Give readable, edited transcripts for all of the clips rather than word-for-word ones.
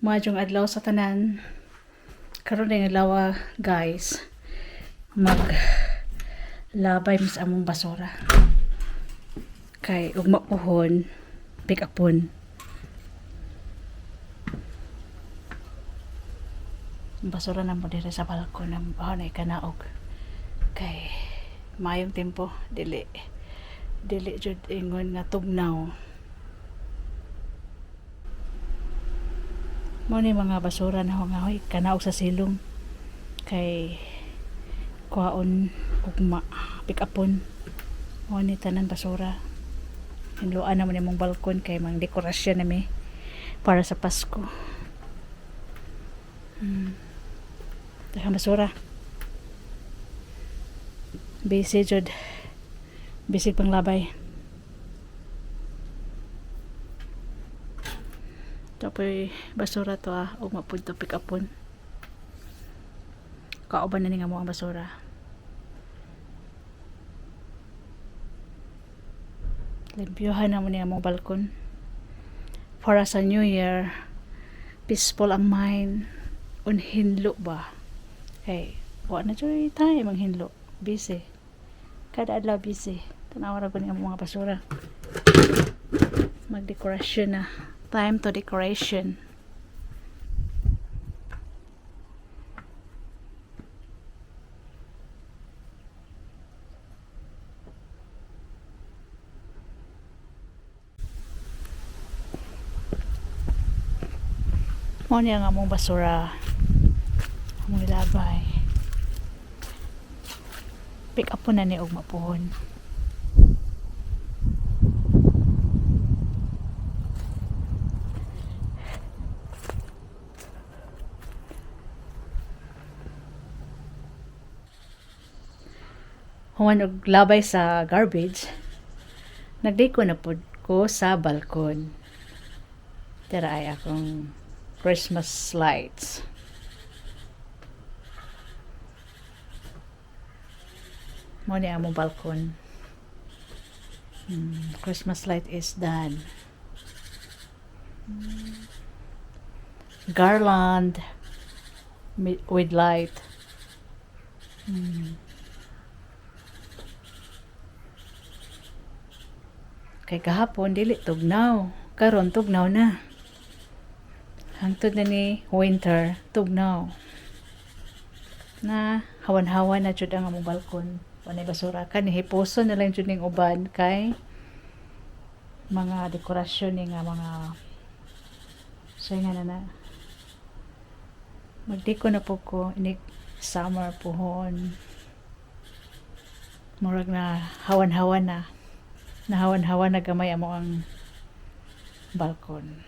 Maadjong adlaw sa tanan. Karon nga adlaw guys, mag labay mis among basura. Kay ugma pohon, pick upon. Basura na mo dire sa balkon ng bahon ay kanaog. Kay mayong tempo dili jud ingon nga tugnaw. Mo ni mga basura na nga hoy kanaog sa silong. Kay kuhaon ugma pick upon. Mo ni tanan basura. Hinluan naman imong balkon kay mang dekorasyon nami para sa Pasko. Daghang basura. Busy jud. Busy pang labay. Tapos basura to ug mapud to pick upon. Kauban na ni nga mo ang basura. Limpyohan na mo ni among balkon. Para sa New Year, peaceful ang mind. Unhinlo ba? Hey, wa na joy time ang hinlo. Busy. Kada adlaw busy. Tanaw ra ko ni among mga basura. Magdekorasyon na. Time to decoration. Mo niya nga mong basura. Among ilabay. Pick up po na ni og mapuhon. Human og labay sa garbage, nagdeko na pod ko sa balkon. Tara ay akong Christmas lights. Mo ni among balkon. Christmas light is done. Garland with light. Kay kahapon dili tugnaw, karon tugnaw na. Hangtod na ni winter, tugnaw. Na hawan-hawan na jud ang among balkon. Wanay basura kan hipuson na lang jud ning uban kay mga dekorasyon ni nga mga nga na. Magdeko na po ko ini summer pohon. Murag na hawan-hawan na. Nahawan-hawan na gamay amo ang balkon.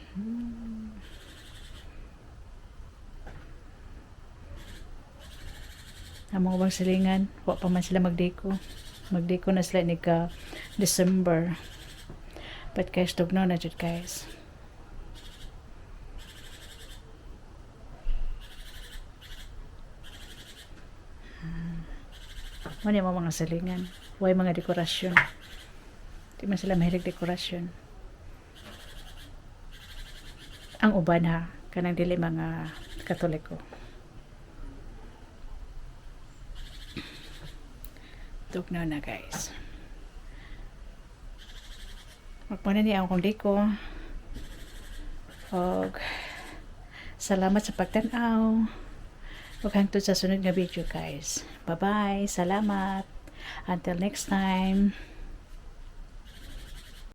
Among ubang silingan, wa pa man sila magdeko. Magdeko na sila ni ka December. But guys, tugnaw na jud guys. Mani mo mga silingan, way mga dekorasyon. Di man sila mahilig dekorasyon. Ang uban ha, kanang dili mga Katoliko. Tugnaw na guys. Magpuna niya akong diko. Og salamat sa pagtanaw. Ug hangtod sa sunod nga video guys. Bye bye. Salamat. Until next time.